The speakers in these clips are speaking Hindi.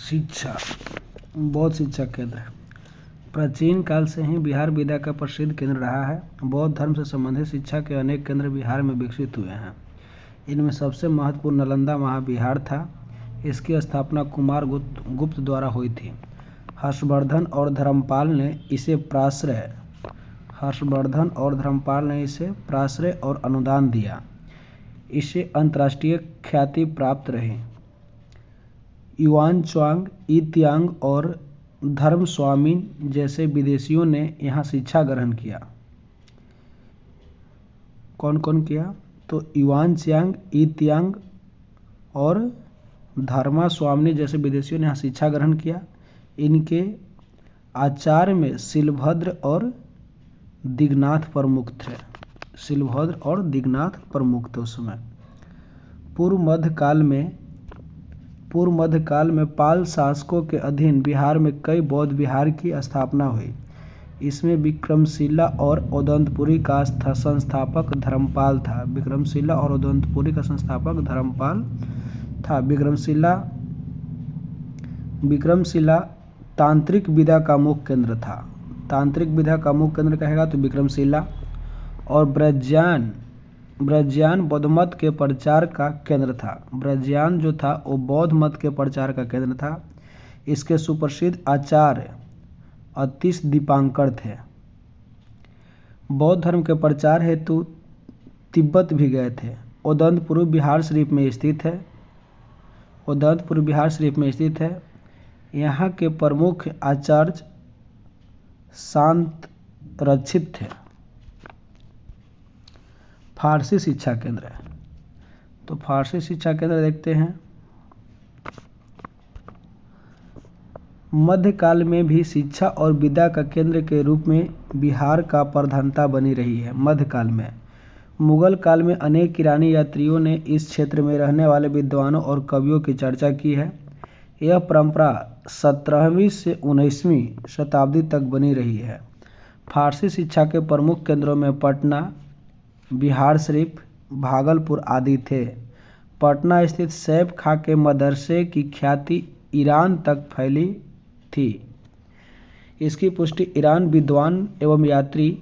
शिक्षा बौद्ध शिक्षा केंद्र प्राचीन काल से ही बिहार विद्या का प्रसिद्ध केंद्र रहा है। बौद्ध धर्म से संबंधित शिक्षा के अनेक केंद्र बिहार में विकसित हुए हैं। इनमें सबसे महत्वपूर्ण नालंदा महाविहार था। इसकी स्थापना कुमार गुप्त द्वारा हुई थी। हर्षवर्धन और धर्मपाल ने इसे प्राश्रय और अनुदान दिया। इसे अंतर्राष्ट्रीय ख्याति प्राप्त रही। युआन च्वांग, ई त्यांग और धर्म स्वामीन जैसे विदेशियों ने यहाँ शिक्षा ग्रहण किया। कौन कौन किया? तो युआन च्वांग, ई त्यांग और धर्मा स्वामी जैसे विदेशियों ने यहाँ शिक्षा ग्रहण किया। इनके आचार्य में शिलभद्र और दिगनाथ प्रमुख थे। उस समय पूर्व मध्य काल में पाल शासकों के अधीन बिहार में कई बौद्ध विहार की स्थापना हुई। इसमें विक्रमशिला और ओदंतपुरी का संस्थापक धर्मपाल था। विक्रमशिला तांत्रिक विद्या का मुख्य केंद्र था। तांत्रिक विद्या का मुख्य केंद्र कहेगा तो विक्रमशिला। और ब्रज्यान बौद्ध मत के प्रचार का केंद्र था। ब्रज्यान जो था वो बौद्ध मत के प्रचार का केंद्र था। इसके सुप्रसिद्ध आचार्य अतिश दीपांकर थे। बौद्ध धर्म के प्रचार हेतु तिब्बत भी गए थे। ओदंतपुर बिहार शरीफ में स्थित है। यहाँ के प्रमुख आचार्य शांत रक्षित थे। फारसी शिक्षा केंद्र तो फारसी शिक्षा केंद्र देखते हैं। मध्यकाल में भी शिक्षा और विद्या का केंद्र के रूप में बिहार का प्रधानता बनी रही है। मध्यकाल में मुगल काल में अनेक ईरानी यात्रियों ने इस क्षेत्र में रहने वाले विद्वानों और कवियों की चर्चा की है। यह परंपरा 17वीं से 19वीं शताब्दी तक बनी रही है। फारसी शिक्षा के प्रमुख केंद्रों में पटना, बिहार शरीफ, भागलपुर आदि थे। पटना स्थित सैफ खां के मदरसे की ख्याति ईरान तक फैली थी। इसकी पुष्टि ईरान विद्वान एवं यात्री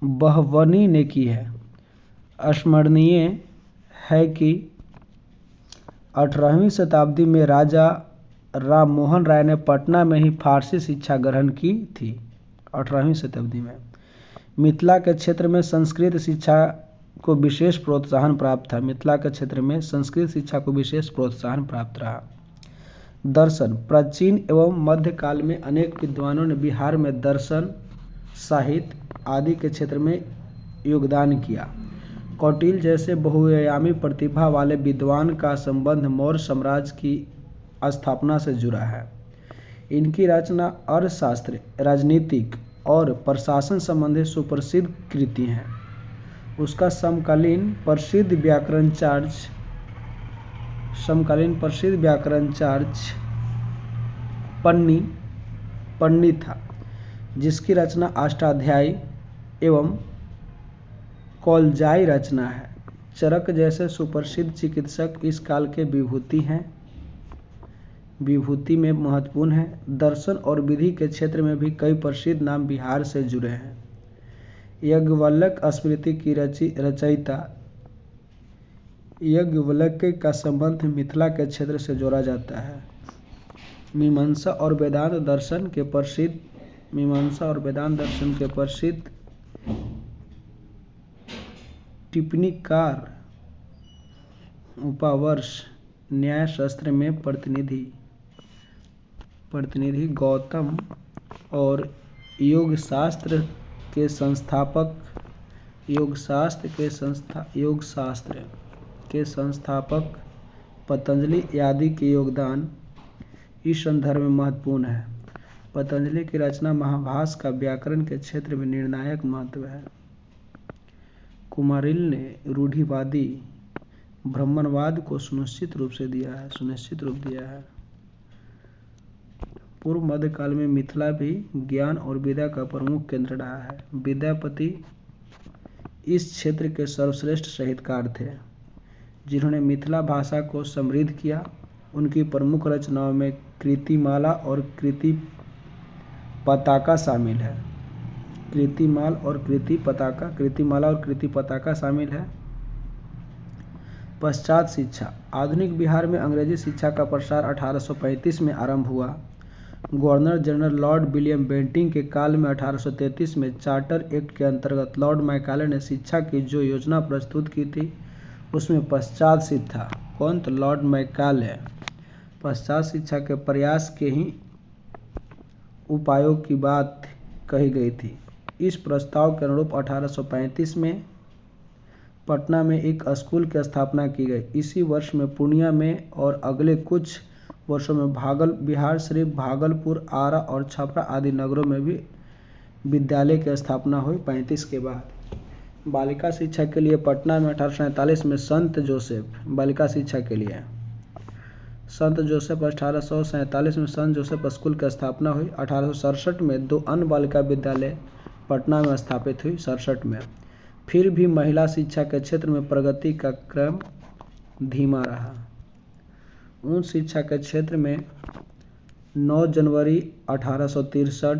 बहवनी ने की है। स्मरणीय है कि 18वीं शताब्दी में राजा राम मोहन राय ने पटना में ही फारसी शिक्षा ग्रहण की थी। 18वीं शताब्दी में मिथिला के क्षेत्र में संस्कृत शिक्षा को विशेष प्रोत्साहन प्राप्त रहा। दर्शन प्राचीन एवं मध्यकाल में अनेक विद्वानों ने बिहार में दर्शन, साहित्य आदि के क्षेत्र में योगदान किया। कौटिल्य जैसे बहुआयामी प्रतिभा वाले विद्वान का संबंध मौर्य साम्राज्य की स्थापना से जुड़ा है। इनकी रचना अर्थशास्त्र, राजनीतिक और प्रशासन संबंधी सुप्रसिद्ध कृति हैं। उसका समकालीन प्रसिद्ध व्याकरणाचार्य पन्नी था, जिसकी रचना अष्टाध्यायी एवं कौलजाई रचना है। चरक जैसे सुप्रसिद्ध चिकित्सक इस काल के विभूति में महत्वपूर्ण है। दर्शन और विधि के क्षेत्र में भी कई प्रसिद्ध नाम बिहार से जुड़े हैं। याज्ञवल्क्य स्मृति की रचयिता याज्ञवल्क्य का संबंध मिथिला के क्षेत्र से जोड़ा जाता है। मीमांसा और वेदांत दर्शन के प्रसिद्ध टिप्पणीकार उपावर्ष न्यायशास्त्र में प्रतिनिधि गौतम और योगशास्त्र के संस्थापक पतंजलि आदि के योगदान इस संदर्भ में महत्वपूर्ण है। पतंजलि की रचना महाभाष्य का व्याकरण के क्षेत्र में निर्णायक महत्व है। कुमारिल ने रूढ़िवादी ब्राह्मणवाद को सुनिश्चित रूप दिया है। पूर्व मध्यकाल में मिथिला भी ज्ञान और विद्या का प्रमुख केंद्र रहा है। विद्यापति इस क्षेत्र के सर्वश्रेष्ठ साहित्यकार थे, जिन्होंने मिथिला भाषा को समृद्ध किया। उनकी प्रमुख रचनाओं में कृतिमाला और कृति पताका शामिल है। कृतिमाला और कृति पताका शामिल है। पश्चात शिक्षा। आधुनिक बिहार में अंग्रेजी शिक्षा का प्रसार 1835 में आरंभ हुआ। Governor general Lord William Bentinck के काल में 1833 में चार्टर एक्ट के अंतर्गत लॉर्ड मैकाले ने शिक्षा की जो योजना प्रस्तुत की थी उसमें पश्चात शिक्षा था। कौन? तो लॉर्ड मैकाले। पश्चात शिक्षा के प्रयास के ही उपायों की बात कही गई थी। इस प्रस्ताव के अनुरूप 1835 में पटना में एक स्कूल की स्थापना की गई। इसी वर्ष में पूर्णिया में और अगले कुछ वर्षों में बिहार शरीफ, भागलपुर, आरा और छपरा आदि नगरों में भी विद्यालय की स्थापना हुई 35 के बाद। बालिका शिक्षा के लिए पटना में 1847 में संत जोसेफ, बालिका शिक्षा के लिए संत जोसेफ 1847 में संत जोसेफ स्कूल की स्थापना हुई। 1867 में 2 अन्य बालिका विद्यालय पटना में स्थापित हुई। 67 में फिर भी महिला शिक्षा के क्षेत्र में प्रगति का क्रम धीमा रहा। उच्च शिक्षा के क्षेत्र में 9 जनवरी 1863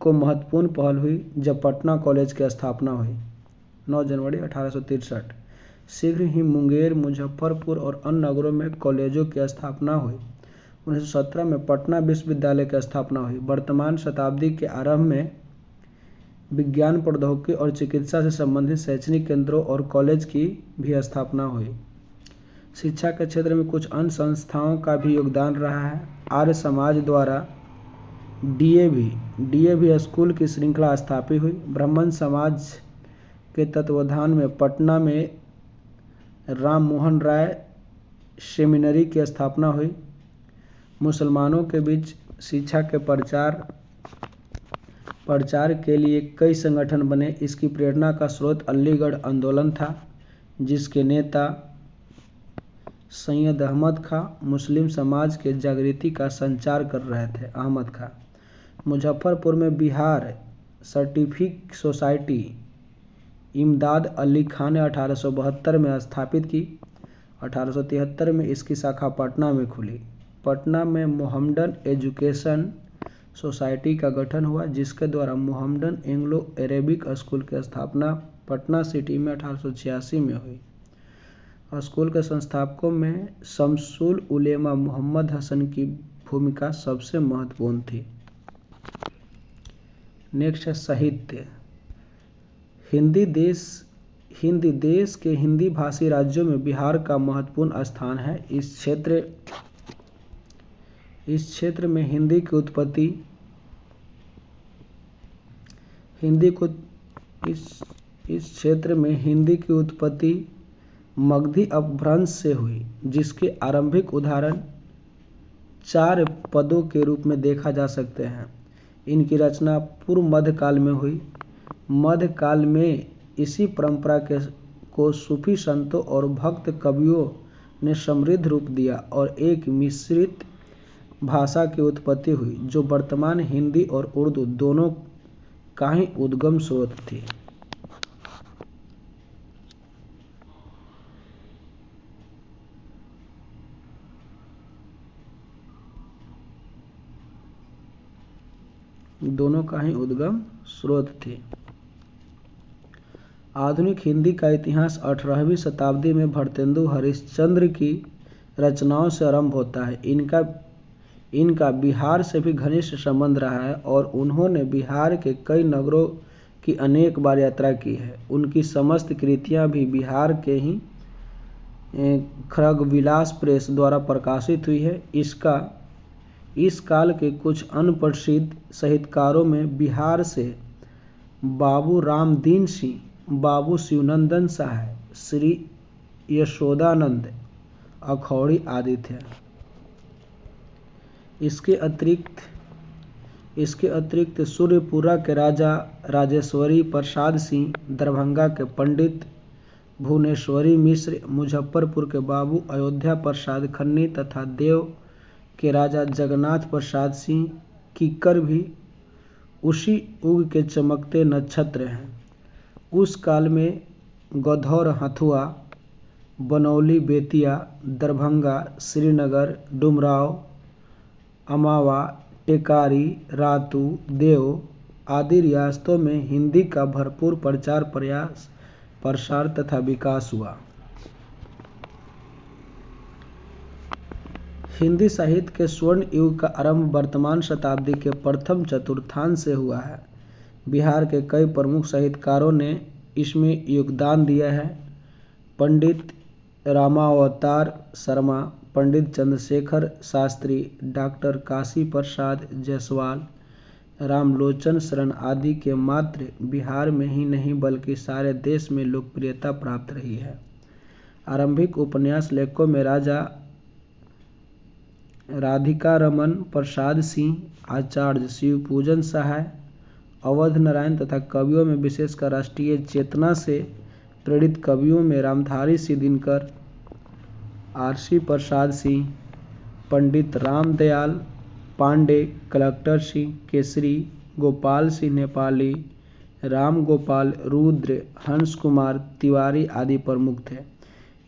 को महत्वपूर्ण पहल हुई जब पटना कॉलेज की स्थापना हुई। 9 जनवरी 1863। शीघ्र ही मुंगेर, मुजफ्फरपुर और अन्य नगरों में कॉलेजों की स्थापना हुई। 1917 में पटना विश्वविद्यालय की स्थापना हुई। वर्तमान शताब्दी के आरंभ में विज्ञान, प्रौद्योगिकी और चिकित्सा से संबंधित शैक्षणिक केंद्रों और कॉलेज की भी स्थापना हुई। शिक्षा के क्षेत्र में कुछ अन्य संस्थाओं का भी योगदान रहा है। आर्य समाज द्वारा डीएवी स्कूल की श्रृंखला स्थापित हुई। ब्राह्मण समाज के तत्वावधान में पटना में राम मोहन राय सेमिनरी की स्थापना हुई। मुसलमानों के बीच शिक्षा के प्रचार के लिए कई संगठन बने। इसकी प्रेरणा का स्रोत अलीगढ़ आंदोलन था, जिसके नेता सैयद अहमद खां मुस्लिम समाज के जागृति का संचार कर रहे थे। अहमद खां। मुजफ्फरपुर में बिहार सर्टिफिक सोसाइटी इमदाद अली खां ने 1872 में स्थापित की। 1873 में इसकी शाखा पटना में खुली। पटना में मोहम्मडन एजुकेशन सोसाइटी का गठन हुआ, जिसके द्वारा मोहम्मडन एंग्लो अरेबिक स्कूल की स्थापना पटना सिटी में 1886 में हुई। स्कूल के संस्थापकों में शमसुल उलेमा मोहम्मद हसन की भूमिका सबसे महत्वपूर्ण थी। नेक्स्ट है साहित्य। हिंदी देश के हिंदी भाषी राज्यों में बिहार का महत्वपूर्ण स्थान है। इस क्षेत्र में हिंदी की उत्पत्ति मगधी अपभ्रंश से हुई, जिसके आरंभिक उदाहरण 4 पदों के रूप में देखा जा सकते हैं। इनकी रचना पूर्व मध्यकाल में हुई। मध्यकाल में इसी परंपरा को सूफी संतों और भक्त कवियों ने समृद्ध रूप दिया और एक मिश्रित भाषा की उत्पत्ति हुई, जो वर्तमान हिंदी और उर्दू दोनों का ही उद्गम स्रोत थी। आधुनिक हिंदी का इतिहास 18वीं शताब्दी में भारतेंदु हरिश्चंद्र की रचनाओं से आरंभ होता है। इनका बिहार से भी घनिष्ठ संबंध रहा है और उन्होंने बिहार के कई नगरों की अनेक बार यात्रा की है। उनकी समस्त कृतियां भी बिहार के ही खड्गविलास प्रेस द्वारा प्रकाशित हुई है। इस काल के कुछ अन्य प्रसिद्ध साहित्यकारों में बिहार से बाबू रामदीन सिंह, बाबू शिवनंदन सहाय, श्री यशोदानंद अखौड़ी आदि थे। इसके अतिरिक्त सूर्यपुरा के राजा राजेश्वरी प्रसाद सिंह, दरभंगा के पंडित भुवनेश्वरी मिश्र, मुजफ्फरपुर के बाबू अयोध्या प्रसाद खन्नी तथा देव के राजा जगन्नाथ प्रसाद सिंह किक्कर भी उसी युग के चमकते नक्षत्र हैं। उस काल में गौधर हथुआ, बनौली, बेतिया, दरभंगा, श्रीनगर, डुमराव, अमावा, टेकारी, रातू, देव आदि रियासतों में हिंदी का भरपूर प्रचार प्रसार तथा विकास हुआ। हिंदी साहित्य के स्वर्ण युग का आरंभ वर्तमान शताब्दी के प्रथम चतुर्थांश से हुआ है। बिहार के कई प्रमुख साहित्यकारों ने इसमें योगदान दिया है। पंडित रामावतार शर्मा, पंडित चंद्रशेखर शास्त्री, डॉक्टर काशी प्रसाद जायसवाल, रामलोचन शरण आदि के मात्र बिहार में ही नहीं बल्कि सारे देश में लोकप्रियता प्राप्त रही है। आरंभिक उपन्यास लेखकों में राजा राधिका रमन प्रसाद सिंह, आचार्य शिवपूजन सहाय, अवध नारायण तथा कवियों में विशेषकर राष्ट्रीय चेतना से प्रेरित कवियों में रामधारी सिंह दिनकर, आरसी प्रसाद सिंह, पंडित रामदयाल पांडे, कलेक्टर सिंह केसरी, गोपाल सिंह नेपाली, राम गोपाल रुद्र, हंस कुमार तिवारी आदि प्रमुख थे।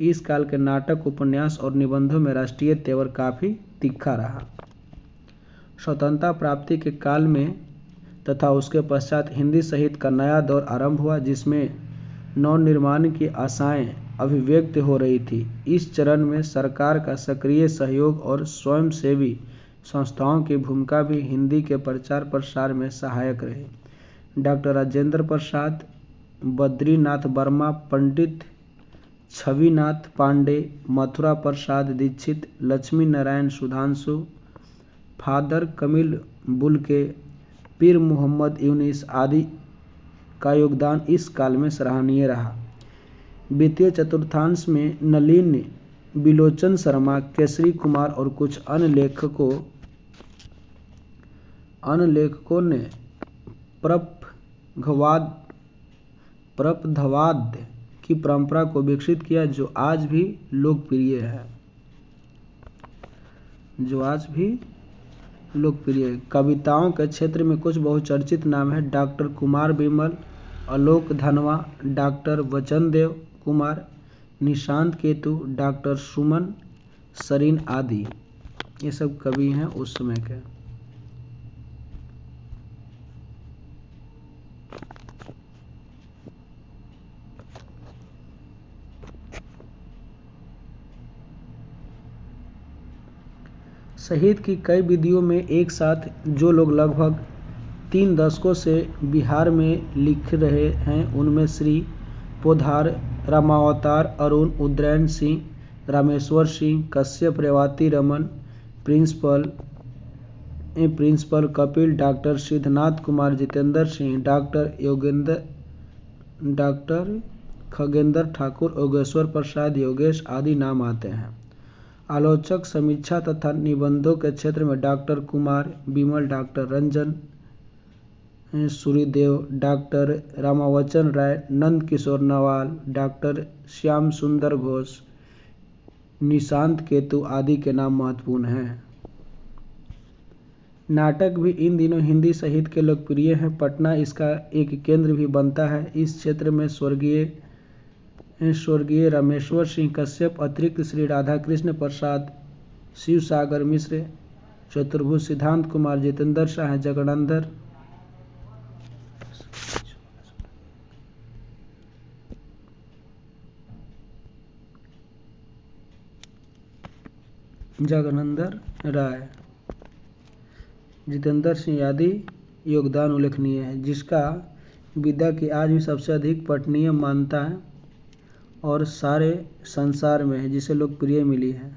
इस काल के नाटक, उपन्यास और निबंधों में राष्ट्रीय तेवर काफी तीखा रहा। स्वतंत्रता प्राप्ति के काल में तथा उसके पश्चात हिंदी साहित्य का नया दौर आरंभ हुआ, जिसमें नवनिर्माण की आशाएं अभिव्यक्त हो रही थी। इस चरण में सरकार का सक्रिय सहयोग और स्वयंसेवी संस्थाओं की भूमिका भी हिंदी के प्रचार प्रसार में सहायक रही। डॉक्टर राजेंद्र प्रसाद, बद्रीनाथ वर्मा, पंडित Chhavinath Pandey, Mathura Prasad Dixit, Lakshmi Narayan Sudhanshu, father Camille Bulcke, पीर मोहम्मद यूनिस आदि का योगदान इस काल में सराहनीय रहा। द्वितीय चतुर्थांश में नलिन बिलोचन शर्मा, केसरी कुमार और कुछ अन्य लेखकों ने प्रपथवाद की परंपरा को विकसित किया, जो आज भी लोकप्रिय है। कविताओं के क्षेत्र में कुछ बहुचर्चित नाम हैं। डॉक्टर कुमार विमल, आलोक धनवा, डॉक्टर वचनदेव कुमार, निशांत केतु, डॉक्टर सुमन सरीन आदि। ये सब कवि हैं उस समय के। साहित्य की कई विधियों में एक साथ जो लोग लगभग 3 दशकों से बिहार में लिख रहे हैं, उनमें Shri Poddar, Ramavatar, Arun Udayan Singh, Rameshwar Singh, Kashyap Revati Raman, principal Kapil, doctor Siddhnath Kumar, Jitendra Singh, doctor Khagendra Thakur, Yogeshwar Prasad Yogesh आदि नाम आते हैं। आलोचक, समीक्षा तथा निबंधों के क्षेत्र में डॉक्टर कुमार विमल, डॉक्टर रंजन सूरिदेव, डॉक्टर रामावचन राय, नंद किशोर नवाल, डॉक्टर श्याम सुंदर घोष, निशांत केतु आदि के नाम महत्वपूर्ण हैं। नाटक भी इन दिनों हिंदी साहित्य के लोकप्रिय हैं। पटना इसका एक केंद्र भी बनता है। इस क्षेत्र में स्वर्गीय रामेश्वर सिंह कश्यप अतिरिक्त श्री राधाकृष्ण प्रसाद, शिवसागर मिश्र, चतुर्भुज, सिद्धांत कुमार, जितेंद्र शाह, जगनंदर राय, जितेंद्र सिंह आदि योगदान उल्लेखनीय है, जिसका विद्या की आज भी सबसे अधिक पठनीय मान्यता है और सारे संसार में है, जिसे लोकप्रिय मिली है।